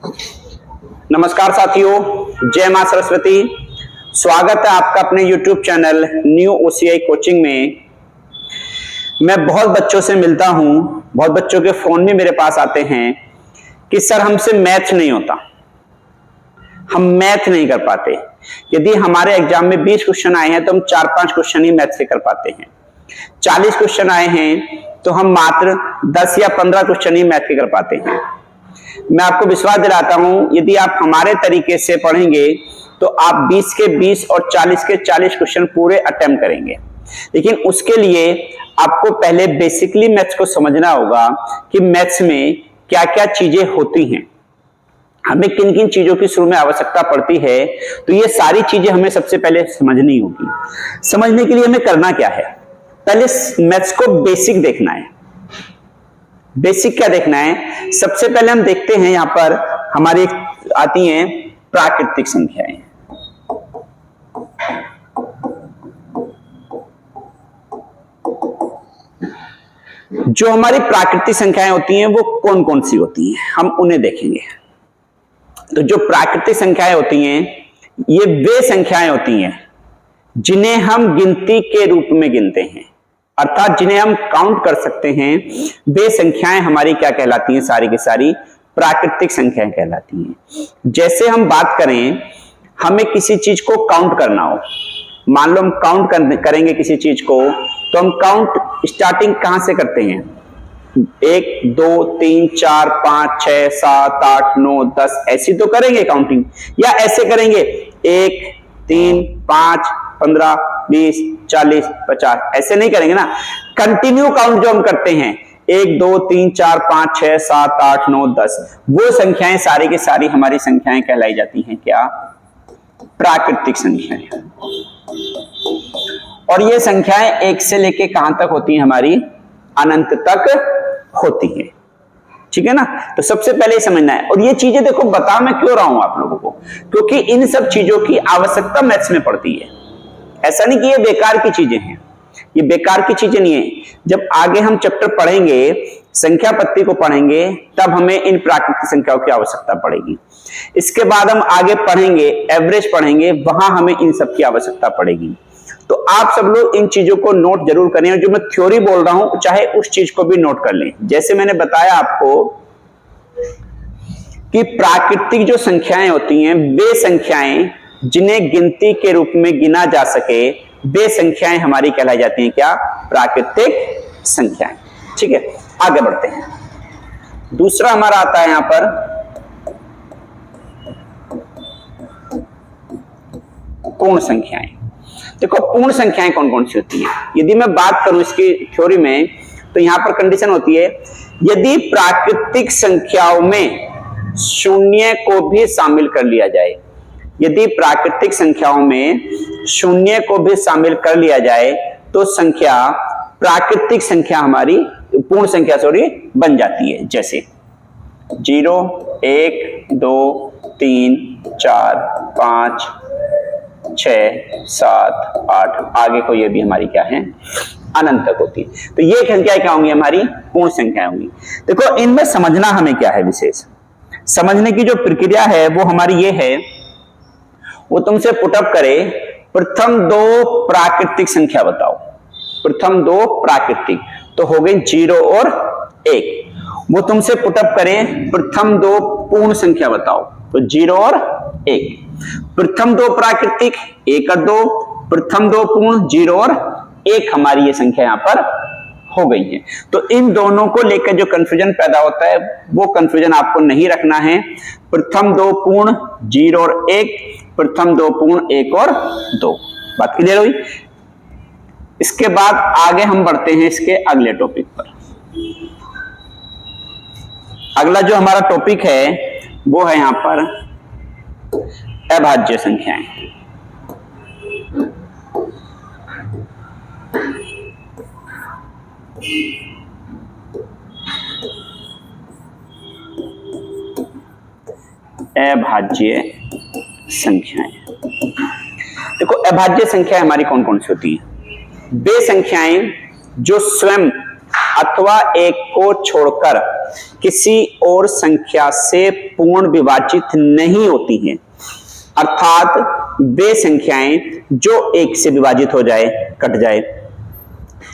नमस्कार साथियों, जय मां सरस्वती। स्वागत है आपका अपने YouTube channel new OCI coaching में। मैं बहुत बच्चों से मिलता हूं, बहुत बच्चों के फोन भी मेरे पास आते हैं कि सर हमसे मैथ नहीं होता, हम मैथ नहीं कर पाते। यदि हमारे एग्जाम में 20 क्वेश्चन आए हैं तो हम 4-5 क्वेश्चन ही मैथ से कर पाते हैं। 40 क्वेश्चन आए हैं तो हम मात्र 10 या 15 क्वेश्चन ही मैथ के कर पाते हैं। मैं आपको विश्वास दिलाता हूं, यदि आप हमारे तरीके से पढ़ेंगे तो आप 20 के 20 और 40 के 40 क्वेश्चन पूरे अटेम्प्ट करेंगे। लेकिन उसके लिए आपको पहले बेसिकली मैथ्स को समझना होगा कि मैथ्स में क्या क्या चीजें होती हैं, हमें किन किन चीजों की शुरू में आवश्यकता पड़ती है। तो ये सारी चीजें हमें सबसे पहले समझनी होगी। समझने के लिए हमें करना क्या है, पहले मैथ्स को बेसिक देखना है। बेसिक क्या देखना है, सबसे पहले हम देखते हैं यहां पर हमारी आती हैं प्राकृतिक संख्याएं। जो हमारी प्राकृतिक संख्याएं होती हैं वो कौन कौन सी होती हैं, हम उन्हें देखेंगे। तो जो प्राकृतिक संख्याएं होती हैं ये वे संख्याएं होती हैं जिन्हें हम गिनती के रूप में गिनते हैं, अर्थात जिन्हें हम काउंट कर सकते हैं। वे संख्याएं हमारी क्या कहलाती हैं, सारी की सारी प्राकृतिक संख्याएं कहलाती हैं। जैसे हम बात करें, हमें किसी चीज को काउंट करना हो, मान लो हम काउंट करेंगे किसी चीज को, तो हम काउंट स्टार्टिंग कहां से करते हैं, 1 2 3 4 5 6 7 8 9 10 ऐसी तो करेंगे काउंटिंग, या ऐसे करेंगे 1 3 5 15 20 40 50, ऐसे नहीं करेंगे ना। कंटिन्यू काउंट जो हम करते हैं 1 2 3 4 5 6 7 8 9 10, वो संख्याएं सारी की सारी हमारी संख्याएं कहलाई जाती हैं क्या, प्राकृतिक संख्याएं। और ये संख्याएं 1 से लेके कहां तक होती हैं, हमारी अनंत तक होती है। ठीक है ना। तो सबसे पहले समझना है। और ये चीजें देखो बता मैं क्यों रहा हूं आप लोगों को, क्योंकि इन सब चीजों की आवश्यकता मैथ्स में पड़ती है। ऐसा नहीं कि ये बेकार की चीजें हैं, ये बेकार की चीजें नहीं है। जब आगे हम चैप्टर पढ़ेंगे, संख्या पत्ती को पढ़ेंगे, तब हमें इन प्राकृतिक संख्याओं की आवश्यकता पड़ेगी। इसके बाद हम आगे पढ़ेंगे, एवरेज पढ़ेंगे, वहां हमें इन सब की आवश्यकता पड़ेगी। तो आप सब लोग इन चीजों को नोट जरूर करें, और जो मैं थ्योरी बोल रहा हूं चाहे उस चीज को भी नोट कर लें। जैसे मैंने बताया आपको कि प्राकृतिक जो संख्याएं होती हैं वे संख्याएं जिन्हें गिनती के रूप में गिना जा सके, वे संख्याएं हमारी कहलाई जाती हैं क्या, प्राकृतिक संख्याएं। ठीक है, आगे बढ़ते हैं। दूसरा हमारा आता है यहां पर पूर्ण संख्याएं। देखो पूर्ण संख्याएं कौन कौन सी होती हैं। यदि मैं बात करूं इसकी थ्योरी में, तो यहां पर कंडीशन होती है, यदि प्राकृतिक संख्याओं में शून्य को भी शामिल कर लिया जाए, यदि प्राकृतिक संख्याओं में शून्य को भी शामिल कर लिया जाए तो संख्या प्राकृतिक संख्या हमारी पूर्ण संख्या बन जाती है। जैसे 0 1 2 3 4 5 6 7 8, आगे को ये भी हमारी क्या है, अनंत तक होती है। तो ये संख्याएं क्या होंगी, हमारी पूर्ण संख्याएं होंगी। देखो इनमें समझना हमें क्या है, विशेष समझने की जो प्रक्रिया है वो हमारी ये है, वो तुमसे पुटअप करे प्रथम 2 प्राकृतिक संख्या बताओ। प्रथम 2 प्राकृतिक तो हो गई 0 और 1। वो तुमसे पुटअप करे प्रथम 2 पूर्ण संख्या बताओ, तो 0 और 1। प्रथम 2 प्राकृतिक 1 और 2, प्रथम 2 पूर्ण 0 और 1, हमारी ये संख्या यहां पर हो गई है। तो इन दोनों को लेकर जो कंफ्यूजन पैदा होता है वो कंफ्यूजन आपको नहीं रखना है। प्रथम 2 पूर्ण 0 और 1, प्रथम 2 पूर्ण 1 और 2, बात क्लियर हुई। इसके बाद आगे हम बढ़ते हैं इसके अगले टॉपिक पर। अगला जो हमारा टॉपिक है वो है यहां पर अभाज्य संख्याएं। अभाज्य संख्याएं, देखो अभाज्य संख्याएं हमारी कौन कौन सी होती हैं, वे संख्याएं जो स्वयं अथवा एक को छोड़कर किसी और संख्या से पूर्ण विभाजित नहीं होती हैं, अर्थात वे संख्याएं जो 1 से विभाजित हो जाए कट जाए,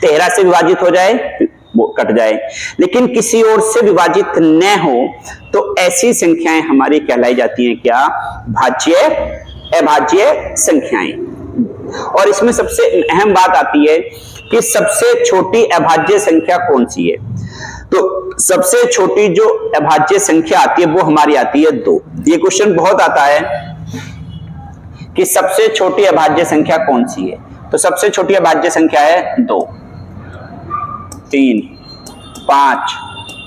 13 से विभाजित हो जाए वो कट जाए, लेकिन किसी और से विभाजित न हो तो ऐसी संख्याएं हमारी कहलाई जाती हैं क्या? भाज्य अभाज्य संख्याएं। और इसमें सबसे अहम बात आती है कि सबसे छोटी अभाज्य संख्या कौन सी है। तो सबसे छोटी जो अभाज्य संख्या आती है वो हमारी आती है 2। ये क्वेश्चन बहुत आता है कि सबसे छोटी अभाज्य संख्या कौन सी है। तो सबसे छोटी अभाज्य संख्या है 2, 3, 5,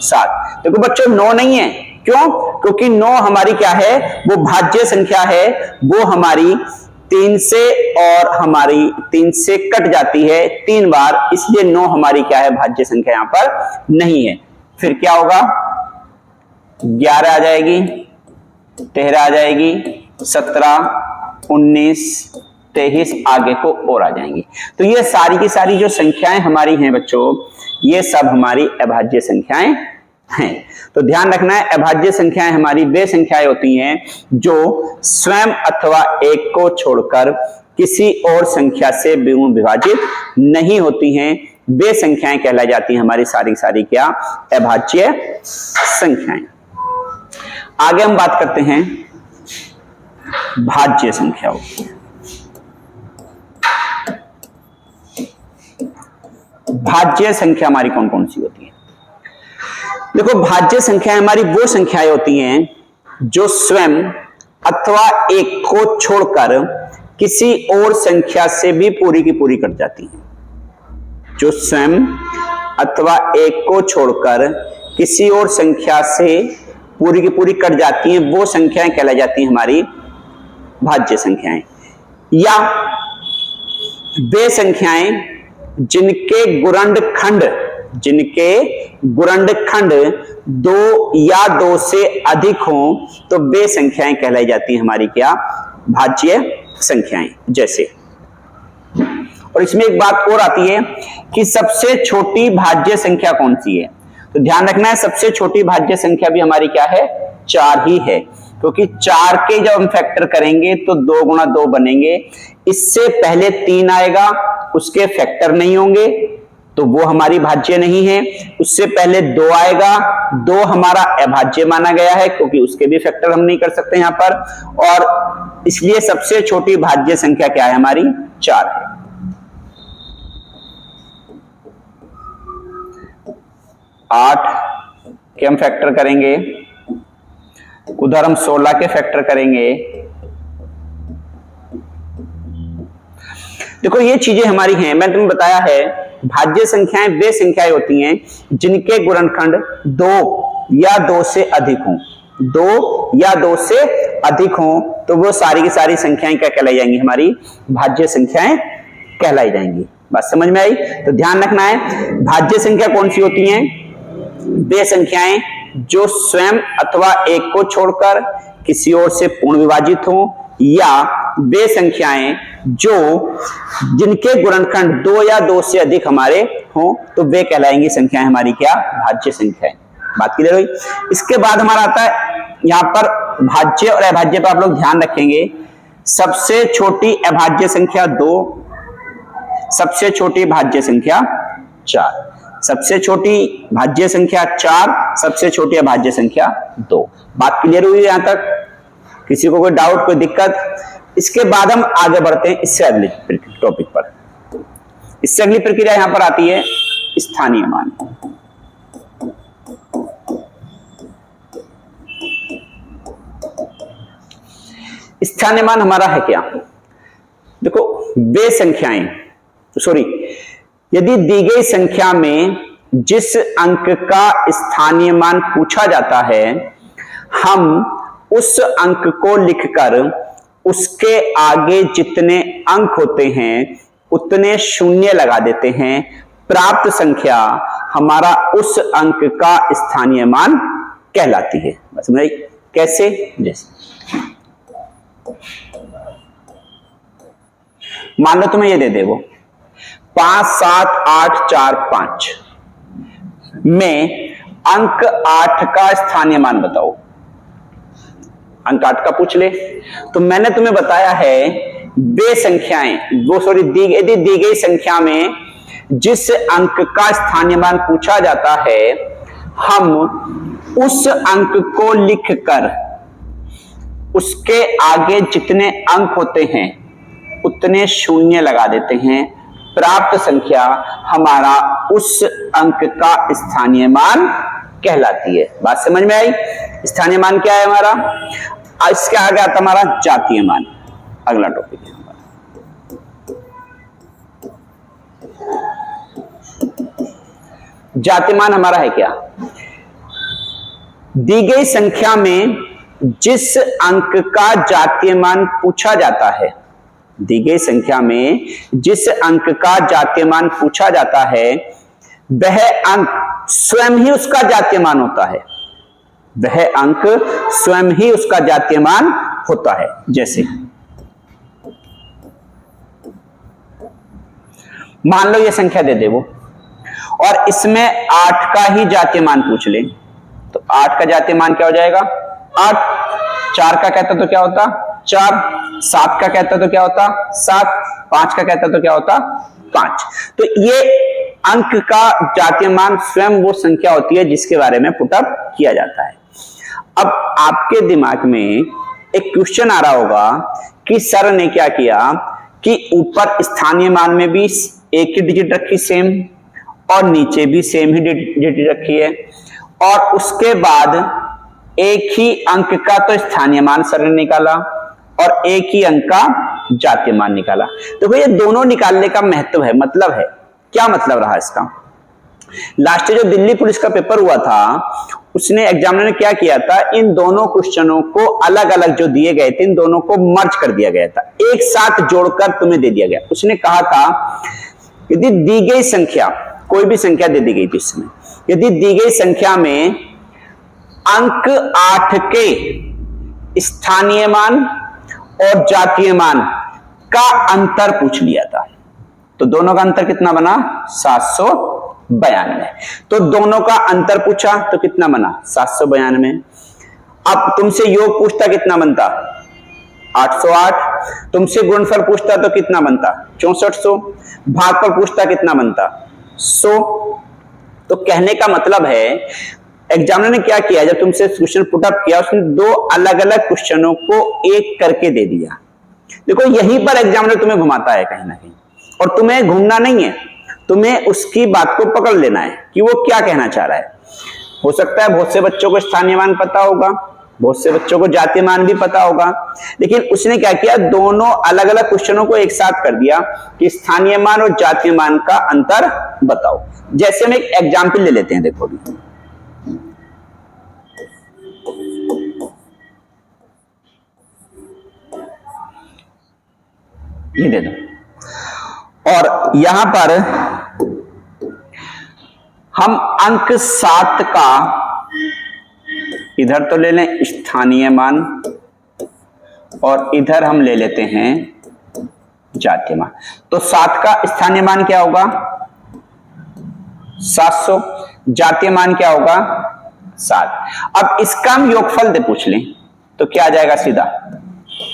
7। देखो बच्चों 9 नहीं है, क्यों? क्योंकि 9 हमारी क्या है? वो भाज्य संख्या है, वो हमारी 3 से और हमारी 3 से कट जाती है 3 बार, इसलिए 9 हमारी क्या है? भाज्य संख्या यहां पर नहीं है। फिर क्या होगा? 11 आ जाएगी, 13 आ जाएगी, 17, 19, 23 आगे को और आ जाएंगी। तो ये सारी की सारी जो संख्याएं हमारी हैं बच्चों, ये सब हमारी अभाज्य संख्याएं हैं। तो ध्यान रखना है, अभाज्य संख्याएं हमारी वे संख्याएं होती हैं जो स्वयं अथवा एक को छोड़कर किसी और संख्या से द्विगुण विभाजित नहीं होती हैं। वे संख्याएं कहलाई जाती हैं हमारी सारी सारी क्या? अभाज्य संख्याएं। आगे हम बात करते हैं भाज्य संख्याओं की। भाज्य संख्या हमारी कौन कौन सी होती है? देखो भाज्य संख्याएं हमारी वो संख्याएं होती हैं जो स्वयं अथवा एक को छोड़कर किसी और संख्या से भी पूरी की पूरी कट जाती हैं। जो स्वयं अथवा एक को छोड़कर किसी और संख्या से पूरी की पूरी कट जाती हैं, वो संख्याएं कहलाई जाती हैं हमारी भाज्य संख्याएं। या वे संख्याएं जिनके गुणनखंड 2 या 2 से अधिक हों, तो वे संख्याएं कहलाई जाती हैं हमारी क्या? भाज्य संख्याएं। जैसे, और इसमें एक बात और आती है कि सबसे छोटी भाज्य संख्या कौन सी है। तो ध्यान रखना है, सबसे छोटी भाज्य संख्या भी हमारी क्या है? 4 ही है, क्योंकि 4 के जब हम फैक्टर करेंगे तो 2 गुणा 2 बनेंगे। इससे पहले 3 आएगा, उसके फैक्टर नहीं होंगे तो वो हमारी भाज्य नहीं है। उससे पहले 2 आएगा, 2 हमारा अभाज्य माना गया है क्योंकि उसके भी फैक्टर हम नहीं कर सकते यहां पर, और इसलिए सबसे छोटी भाज्य संख्या क्या है? हमारी 4 है। 8 के हम फैक्टर करेंगे, उधर हम 16 के फैक्टर करेंगे। देखो ये चीजें हमारी हैं, मैंने तुम्हें बताया है भाज्य संख्याएं वे संख्याएं होती हैं जिनके गुणनखंड 2 या 2 से अधिक हों। 2 या 2 से अधिक हों तो वो सारी की सारी संख्याएं क्या कहलाई जाएंगी? हमारी भाज्य संख्याएं कहलाई जाएंगी। बात समझ में आई? तो ध्यान रखना है, भाज्य संख्या कौन सी होती हैं? वे संख्याएं जो स्वयं अथवा एक को छोड़कर किसी और से पूर्ण विभाजित हों, या वे संख्याएं जो जिनके गुणनखंड 2 या 2 से अधिक हमारे हों, तो वे कहलाएंगी संख्याएं हमारी क्या? भाज्य संख्याएं। बात क्लियर हुई? इसके बाद हमारा आता है यहां पर भाज्य और अभाज्य पर आप लोग ध्यान रखेंगे। सबसे छोटी अभाज्य संख्या 2, सबसे छोटी भाज्य संख्या 4। सबसे छोटी भाज्य संख्या 4, सबसे छोटी अभाज्य संख्या 2। बात क्लियर हुई यहां तक? किसी को कोई डाउट, कोई दिक्कत? इसके बाद हम आगे बढ़ते हैं इससे अगले टॉपिक पर। इससे अगली प्रक्रिया यहां पर आती है स्थानीय मान। स्थानीय मान हमारा है क्या? देखो वे संख्याएं, यदि दी गई संख्या में जिस अंक का स्थानीय मान पूछा जाता है, हम उस अंक को लिखकर उसके आगे जितने अंक होते हैं उतने शून्य लगा देते हैं। प्राप्त संख्या हमारा उस अंक का स्थानीय मान कहलाती है। समझ कैसे? जैसे मान लो तुम्हें ये दे दे वो 5, 7, 8, 4, 5 में अंक 8 का स्थानीय मान बताओ। अंक 8 का पूछ ले तो मैंने तुम्हें बताया है वे संख्याएं यदि दी गई संख्या में जिस अंक का स्थानीय मान पूछा जाता है हम उस अंक को लिखकर उसके आगे जितने अंक होते हैं उतने शून्य लगा देते हैं, प्राप्त संख्या हमारा उस अंक का स्थानीय मान कहलाती है। बात समझ में आई? स्थानीय मान क्या है हमारा? इसके आगे आता हमारा जातीय मान, अगला टॉपिक है हमारा। जातीय मान हमारा है क्या? दी गई संख्या में जिस अंक का जातीय मान पूछा जाता है, दी गई संख्या में जिस अंक का जातीय मान पूछा जाता है वह अंक स्वयं ही उसका जातीय मान होता है, वह अंक स्वयं ही उसका जातीय मान होता है। जैसे मान लो ये संख्या दे दे वो और इसमें 8 का ही जातीय मान पूछ ले तो 8 का जातीय मान क्या हो जाएगा? 8। 4 का कहता तो क्या होता? 4। 7 का कहता तो क्या होता? 7। 5 का कहता तो क्या होता? 5। तो ये अंक का जातीय मान स्वयं वो संख्या होती है जिसके बारे में पुटअप किया जाता है। अब आपके दिमाग में एक क्वेश्चन आ रहा होगा कि सर ने क्या किया कि ऊपर स्थानीय मान में भी एक ही डिजिट रखी सेम और नीचे भी सेम ही डिजिट रखी है और उसके बाद एक ही अंक का तो स्थानीय मान सर ने निकाला और एक ही अंक का जातीय मान निकाला। तो ये दोनों निकालने का महत्व है, मतलब है क्या मतलब रहा इसका? लास्ट जो दिल्ली पुलिस का पेपर हुआ था उसने एग्जामिनर ने क्या किया था, इन दोनों क्वेश्चनों को अलग अलग जो दिए गए थे इन दोनों को मर्ज कर दिया गया था, एक साथ जोड़कर तुम्हें दे दिया गया। उसने कहा था यदि दी गई संख्या, कोई भी संख्या दे दी गई थी इसमें, यदि दी गई संख्या में अंक 8 के स्थानीय मान और जातीय मान का अंतर पूछ लिया था तो दोनों का अंतर कितना बना? 792। तो दोनों का अंतर पूछा तो कितना बना? 792। अब तुमसे योग पूछता कितना बनता? 808। तुमसे गुणनफल पूछता तो कितना बनता? 6400। भागफल पूछता कितना बनता? 100। तो कहने का मतलब है एग्जामिनर ने क्या किया, जब तुमसे क्वेश्चन पुटअप किया उसने दो अलग अलग क्वेश्चनों को एक करके दे दिया। देखो यहीं पर एग्जामिनर तुम्हें घुमाता है कहीं ना कहीं, और तुम्हें घूमना नहीं है, तुम्हें उसकी बात को पकड़ लेना है कि वो क्या कहना चाह रहा है। हो सकता है बहुत से बच्चों को स्थानीय मान पता होगा, बहुत से बच्चों को जातीय मान भी पता होगा, लेकिन उसने क्या किया, दोनों अलग अलग क्वेश्चनों को एक साथ कर दिया कि स्थानीय मान और जातीय मान का अंतर बताओ। जैसे हम एक एग्जाम्पल ले लेते हैं, देखो अभी ये दे दो और यहां पर हम अंक 7 का इधर तो ले लें स्थानीय मान और इधर हम ले लेते हैं जातीय मान। तो 7 का स्थानीय मान क्या होगा? 700। जातीय मान क्या होगा? 7। अब इसका हम योगफल दे पूछ लें तो क्या आ जाएगा? सीधा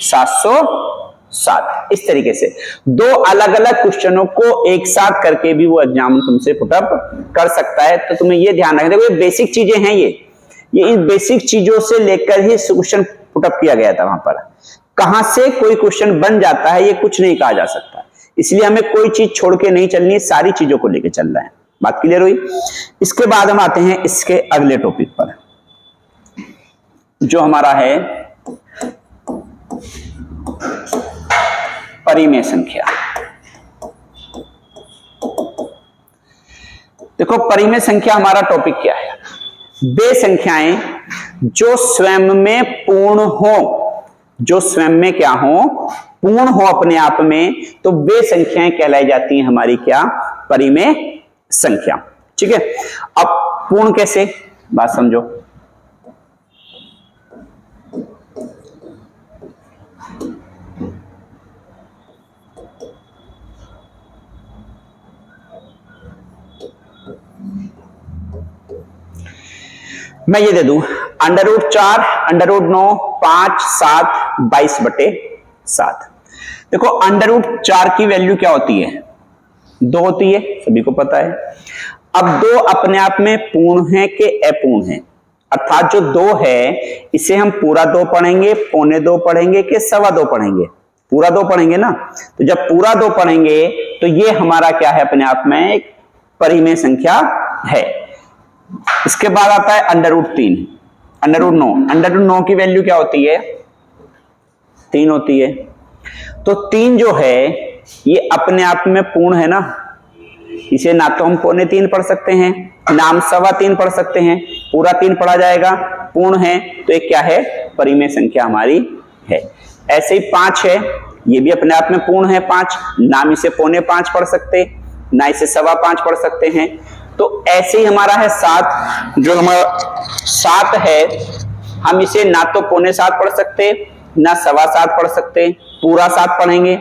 707। इस तरीके से दो अलग अलग क्वेश्चनों को एक साथ करके भी वो एग्जाम तुमसे पुटअप कर सकता है। तो तुम्हें ये ध्यान रखना, देखो ये बेसिक चीजें हैं, ये इन बेसिक चीजों से लेकर ही क्वेश्चन पुटअप किया गया था। वहां पर कहां से कोई क्वेश्चन बन जाता है ये कुछ नहीं कहा जा सकता, इसलिए हमें कोई चीज छोड़ के नहीं चलनी है, सारी चीजों को लेकर चल रहा है। बात क्लियर हुई? इसके बाद हम आते हैं इसके अगले टॉपिक पर जो हमारा है परिमेय संख्या। देखो परिमेय संख्या हमारा टॉपिक क्या है? वे संख्याएं जो स्वयं में पूर्ण हो, जो स्वयं में क्या हो? पूर्ण हो अपने आप में, तो वे संख्याएं कहलाई जाती हैं हमारी क्या? परिमेय संख्या। ठीक है, अब पूर्ण कैसे? बात समझो। मैं ये दे दूं √4, √9, 5, 7, 22/7। देखो √4 की वैल्यू क्या होती है? 2 होती है, सभी को पता है। अब 2 अपने आप में पूर्ण है कि अपूर्ण है? अर्थात जो 2 है इसे हम पूरा 2 पढ़ेंगे, पौने 2 पढ़ेंगे कि सवा 2 पढ़ेंगे? पूरा 2 पढ़ेंगे ना। तो जब पूरा 2 पढ़ेंगे तो ये हमारा क्या है? अपने आप में एक परिमेय संख्या है। इसके बाद आता है √3, √9। √9 की वैल्यू क्या होती है? 3 होती है। तो 3 जो है ये अपने आप में पूर्ण है ना। इसे ना तो हम पौने 3 पढ़ सकते हैं, ना हम सवा 3 पढ़ सकते हैं, पूरा 3 पढ़ा जाएगा, पूर्ण है। तो एक क्या है? परिमेय संख्या हमारी है। ऐसे ही 5 है, ये भी अपने आप में पूर्ण है 5, ना हम इसे पौने 5 पढ़ सकते, ना इसे सवा 5 पढ़ सकते हैं। तो ऐसे ही हमारा है 7, जो हमारा 7 है हम इसे ना तो पौने 7 पढ़ सकते, ना सवा 7 पढ़ सकते, पूरा 7 पढ़ेंगे।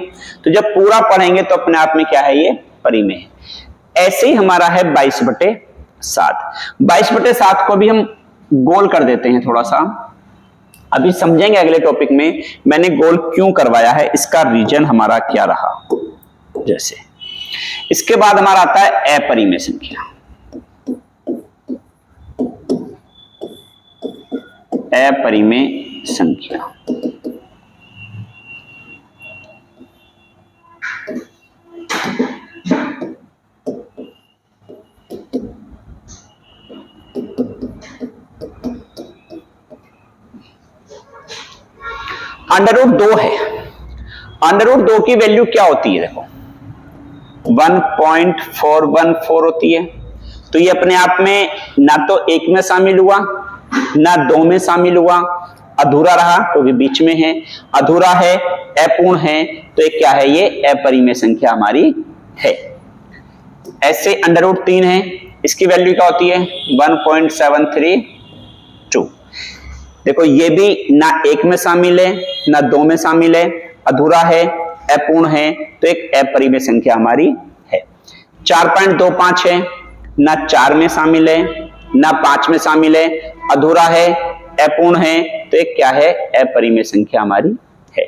तो जब पूरा पढ़ेंगे तो अपने आप में क्या है? ये परिमेय है। ऐसे ही हमारा है 22/7। 22/7 को भी हम गोल कर देते हैं थोड़ा सा, अभी समझेंगे अगले टॉपिक में मैंने गोल क्यों करवाया है, इसका रीजन हमारा क्या रहा। जैसे इसके बाद हमारा आता है अपरिमेय संख्या। अपरिमेय संख्या √2 है। √2 की वैल्यू क्या होती है? देखो 1.414 होती है। तो ये अपने आप में ना तो 1 में शामिल हुआ, ना 2 में शामिल हुआ, अधूरा रहा क्योंकि बीच में है, अधूरा है, अपूर्ण है। तो एक क्या है? ये अपरिमेय संख्या हमारी है। ऐसे √3 है, इसकी वैल्यू क्या होती है? 1.732। देखो ये भी ना 1 में शामिल है, ना 2 में शामिल है, अधूरा है, अपूर्ण है। तो एक अपरिमेय संख्या हमारी है। 4.25 है, ना 4 में शामिल है, ना 5 में शामिल है, अधूरा है, अपूर्ण है। तो एक क्या है? अपरिमेय संख्या हमारी है।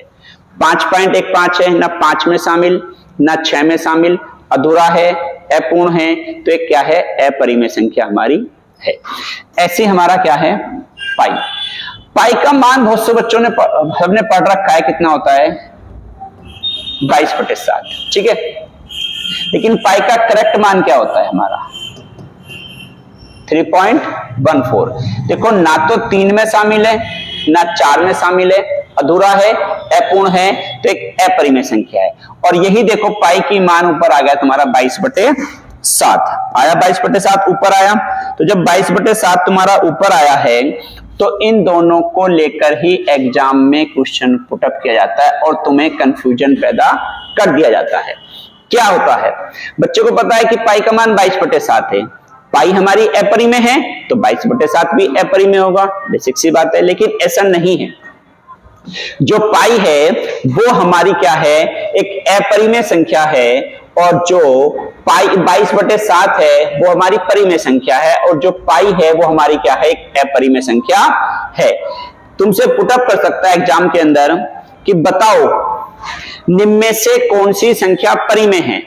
5.15 है, ना 5 में शामिल, ना 6 में शामिल, अधूरा है, अपूर्ण है। तो एक क्या है? अपरिमेय संख्या हमारी है। ऐसे हमारा क्या है? पाई। पाई का मान बहुत से बच्चों ने सबने पढ़ रखा है, कितना होता है? 22/7। ठीक है, लेकिन पाई का करेक्ट मान क्या होता है हमारा? 3.14। देखो ना तो 3 में शामिल है, ना 4 में शामिल है, अधूरा है, अपूर्ण है। तो एक अपरिमेय संख्या है। और यही देखो पाई की मान ऊपर आ गया तुम्हारा 22/7 आया, 22/7 ऊपर आया। तो जब 22/7 तुम्हारा ऊपर आया है तो इन दोनों को लेकर ही एग्जाम में क्वेश्चन पुटअप किया जाता है और तुम्हें कंफ्यूजन पैदा कर दिया जाता है। क्या होता है? बच्चों को पता है कि पाई का मान 22/7 है, पाई हमारी अपरिमेय है तो 22/7 भी अपरिमेय होगा, बेसिक सी बात है। लेकिन ऐसा नहीं है, जो पाई है वो हमारी क्या है? एक अपरिमेय संख्या है, और जो पाई 22/7 है वो हमारी परिमेय संख्या है, और जो पाई है वो हमारी क्या है? एक अपरिमेय संख्या है। तुमसे पुटअप कर सकता है एग्जाम के अंदर कि बताओ निम्न में से कौन सी संख्या परिमेय है?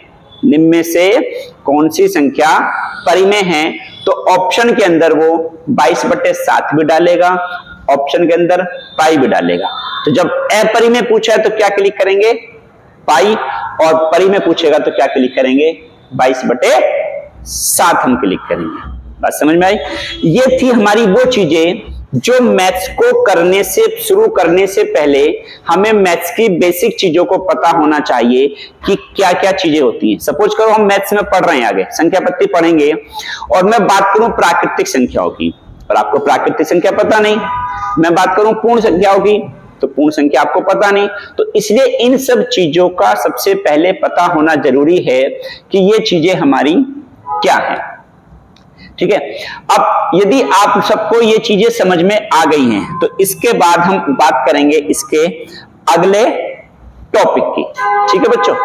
निम्न में से कौन सी संख्या परिमेय है? तो ऑप्शन के अंदर वो 22/7 भी डालेगा, ऑप्शन के अंदर पाई भी डालेगा। तो जब अपरिमेय पूछा है तो क्या क्लिक करेंगे? पाई, और परिमेय पूछेगा तो क्या क्लिक करेंगे? 22/7 हम क्लिक करेंगे। बात समझ में आई? ये थी हमारी वो चीजें जो मैथ्स को करने से शुरू करने से पहले हमें मैथ्स की बेसिक चीजों को पता होना चाहिए कि क्या क्या चीजें होती हैं। सपोज करो हम मैथ्स में पढ़ रहे हैं, आगे संख्या पत्ती पढ़ेंगे, और मैं बात करूं प्राकृतिक संख्याओं की, और आपको प्राकृतिक संख्या पता नहीं। मैं बात करूं पूर्ण संख्याओं की, तो पूर्ण संख्या आपको पता नहीं। तो इसलिए इन सब चीजों का सबसे पहले पता होना जरूरी है कि ये चीजें हमारी क्या है। ठीक है, अब यदि आप सबको ये चीजें समझ में आ गई हैं तो इसके बाद हम बात करेंगे इसके अगले टॉपिक की। ठीक है बच्चों।